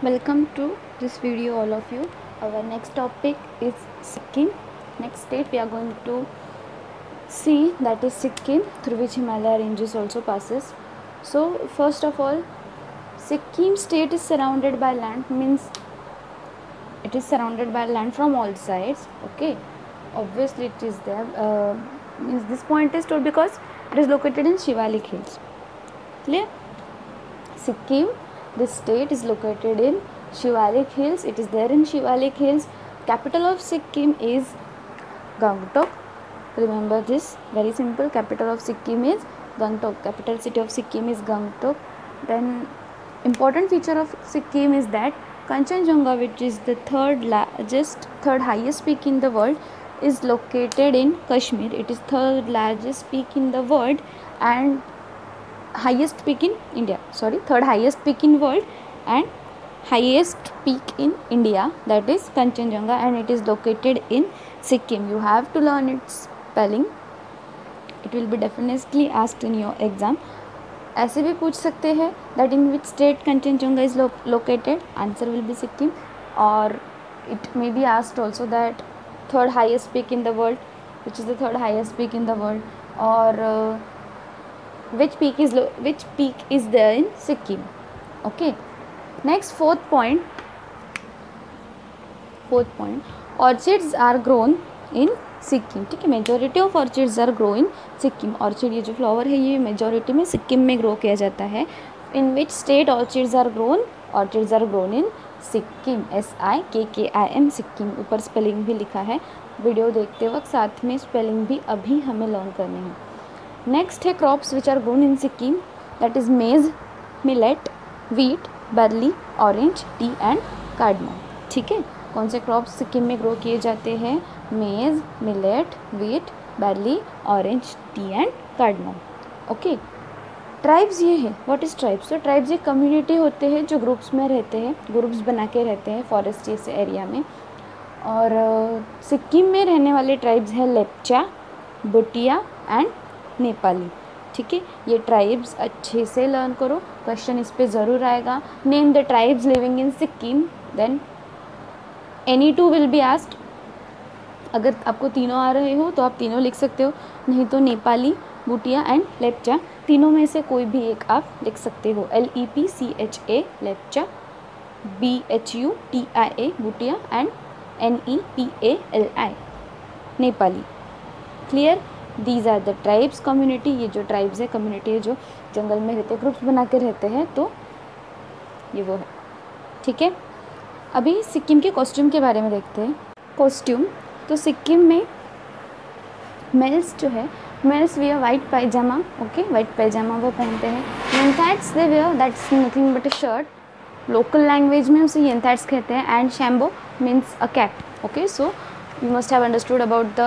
Welcome to this video, all of you. Our next topic is Sikkim. Next state we are going to see, that is Sikkim, through which Himalaya ranges also passes. So first of all, Sikkim state is surrounded by land, means it is surrounded by land from all sides. Okay, obviously it is there. Means this point is told because it is located in Shivalik Hills. Clear? Sikkim, this state is located in Shivalik Hills. It is there in Shivalik Hills. Capital of Sikkim is Gangtok. Remember this, very simple. Capital of Sikkim is Gangtok. Capital city of Sikkim is Gangtok. Then important feature of Sikkim is that Kanchenjunga, which is the third highest peak in the world, is located in Kashmir. It is third largest peak in the world and highest peak in India. Third highest peak in world and highest peak in India, that is Kanchenjunga, and it is located in Sikkim. You have to learn its spelling. It will be definitely asked in your exam. ऐसे भी पूछ सकते हैं that in which state Kanchenjunga is located. Answer will be Sikkim. Or it may be asked also that third highest peak in the world, which is the third highest peak in the world, or which peak is there in Sikkim. Okay, next fourth point, orchids are grown in Sikkim. ठीक है, majority of orchids are grow in Sikkim. Orchid, ये जो flower है, ये majority में सिक्किम में grow किया जाता है. In which state orchids are grown in Sikkim. SIKKIM, Sikkim. ऊपर स्पेलिंग भी लिखा है. वीडियो देखते वक्त साथ में स्पेलिंग भी अभी हमें लर्न करने हैं. नेक्स्ट है crops which are grown in Sikkim, that is maize, millet, wheat, barley, orange, tea and cardamom. ठीक है, कौन से क्रॉप्स सिक्किम में ग्रो किए जाते हैं? मेज, millet, wheat, barley, orange, tea and cardamom. Okay, tribes ये है. What is tribes? तो ट्राइब्स एक कम्युनिटी होते हैं जो ग्रुप्स में रहते हैं, ग्रुप्स बना के रहते हैं फॉरेस्ट जैसे एरिया में. और सिक्किम में रहने वाले ट्राइब्स हैं लेप्चा, भूटिया एंड नेपाली. ठीक है, ये ट्राइब्स अच्छे से लर्न करो. क्वेश्चन इस पे ज़रूर आएगा. Name the tribes living in Sikkim, then any two will be asked. अगर आपको तीनों आ रहे हो तो आप तीनों लिख सकते हो, नहीं तो नेपाली, भूटिया एंड लेप्चा, तीनों में से कोई भी एक आप लिख सकते हो. LEPCHA Lepcha, BHUTIA Bhutia and NEPALI Nepali. Clear? These are the tribes community. ये जो ट्राइब्स है, कम्युनिटी है जो जंगल में रहते हैं, ग्रुप्स बना के रहते हैं, तो ये वो है. ठीक है, अभी सिक्किम के कॉस्ट्यूम के बारे में देखते हैं. कॉस्ट्यूम, तो सिक्किम में मेल्स जो है, males wear white pyjama. Okay, white pyjama वो पहनते हैं. येंथैट्स they wear, that's nothing but a shirt. Local language में उसे येंथैट्स कहते हैं. And shambo means a cap. Okay, so you must have understood about the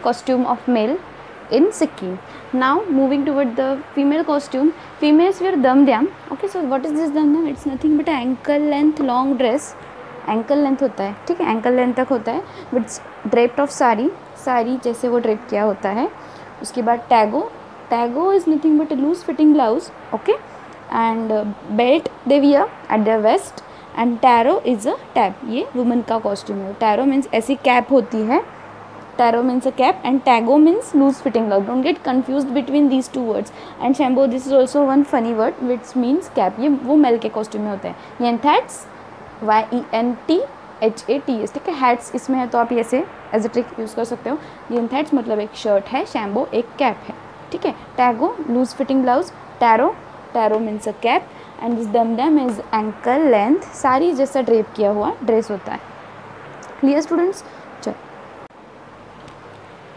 costume of male in Sikkim. Now moving toward the female costume. Females wear damdam. Okay, so what is this damdam? It's nothing but ankle length long dress. Ankle length होता है, ठीक है, ankle length तक होता है, but draped of sari जैसे वो drape किया होता है. उसके बाद tago is nothing but a loose fitting blouse. Okay, and belt they wear at their waist. And taro is a tab. ये वुमेन का कॉस्ट्यूम है. टैरो मीन्स ऐसी कैप होती है. Taro means a cap and tago means loose fitting blouse. Don't get confuse between these two words. And shambo, this is also one funny word which means cap. ये वो mail के costume में होता है. येंथैट्स YENTHATS. ठीक है, हैट्स इसमें है तो आप ऐसे एज ए ट्रिक यूज़ कर सकते हो. येंथैट्स मतलब एक शर्ट है, शैम्बो एक कैप है. ठीक है, tago loose fitting blouse, taro means a cap, and this dumdam is ankle length. Sari जैसा ड्रेप किया हुआ ड्रेस होता है. Clear students? चलो,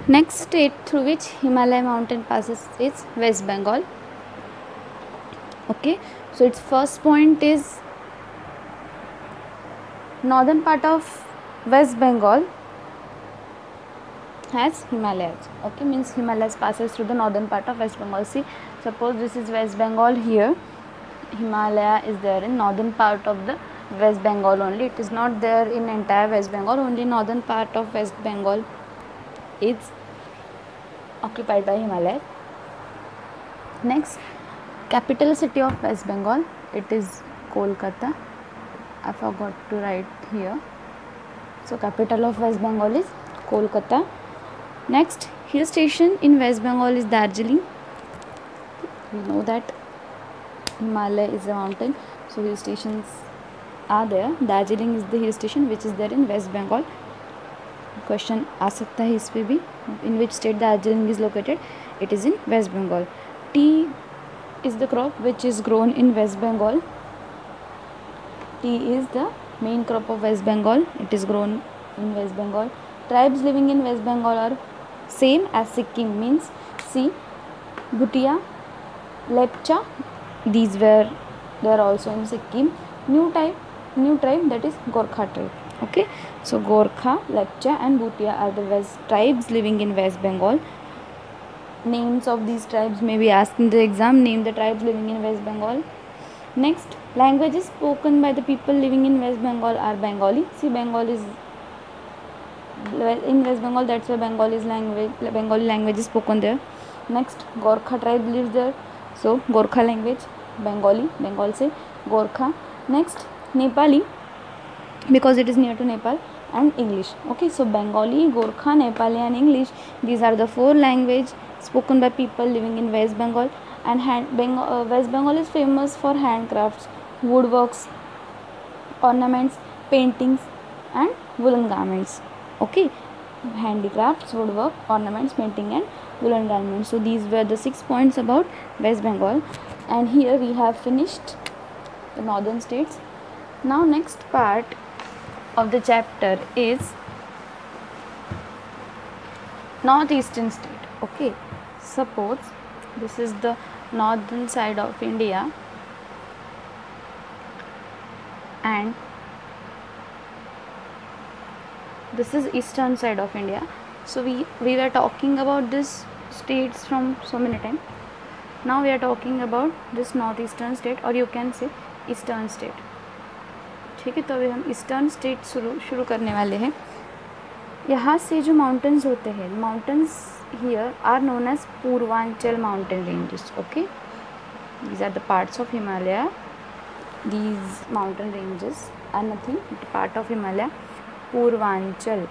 next state through which Himalaya mountain passes is West Bengal. Okay, so it's first point is northern part of West Bengal has Himalayas. Okay, means Himalayas passes through the northern part of West Bengal. See, suppose this is West Bengal here. Himalaya is there in northern part of the West Bengal only. It is not there in entire West Bengal. Only northern part of West Bengal is occupied by Himalaya. Next, capital city of West Bengal, it is Kolkata. I forgot to write here. So capital of West Bengal is Kolkata. Next hill station in West Bengal is Darjeeling. We know that Himalaya is a mountain, so hill stations are there. Darjeeling is the hill station which is there in West Bengal. Question आ सकता है इस पे भी. In which state Darjeeling is located? It is in West Bengal. Tea is the crop which is grown in West Bengal. Tea is the main crop of West Bengal. It is grown in West Bengal. Tribes living in West Bengal are same as Sikkim, means see Bhutia, Lepcha, these were there also in Sikkim. New tribe that is Gorkha tribe. Okay, so Gorkha, Lepcha and Bhutia are the West tribes living in West Bengal. Names of these tribes may be asked in the exam. Name the tribes living in West Bengal. Next, languages spoken by the people living in West Bengal are Bengali. See, Bengal is in West Bengal, that's why Bengali language is spoken there. Next, Gorkha tribe lives there, so Gorkha language, Bengal se Gorkha. Next, Nepali, because it is near to Nepal, and English. Okay, so Bengali, Gorkha, Nepali and English, these are the 4 languages spoken by people living in West Bengal. And West Bengal is famous for handcrafts, woodworks, ornaments, paintings and woolen garments. Okay, handicrafts, woodwork, ornaments, painting and woolen garments. So these were the 6 points about West Bengal, and here we have finished the northern states. Now next part of the chapter is northeastern state. Okay, suppose this is the northern side of India and this is eastern side of India. So we were talking about this states from so many times. Now we are talking about this northeastern state, or you can say eastern state. ठीक है, तो अभी हम eastern state शुरू करने वाले हैं. यहाँ से जो माउंटेन्स होते हैं, mountains here are known as Purvanchal mountain ranges. Okay, these are the parts of Himalaya. These mountain ranges are nothing but part of Himalaya. Purvanchal.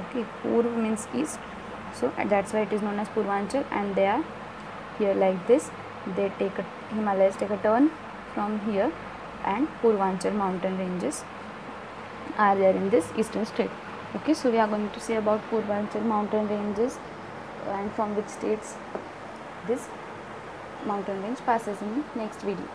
Okay, Purv means east, so that's why it is known as Purvanchal, and they are here like this. They Himalayas take a turn from here, and Purvanchal mountain ranges are there in this eastern state. Okay, so we are going to say about Purvanchal mountain ranges and from which states this mountain range passes in next video.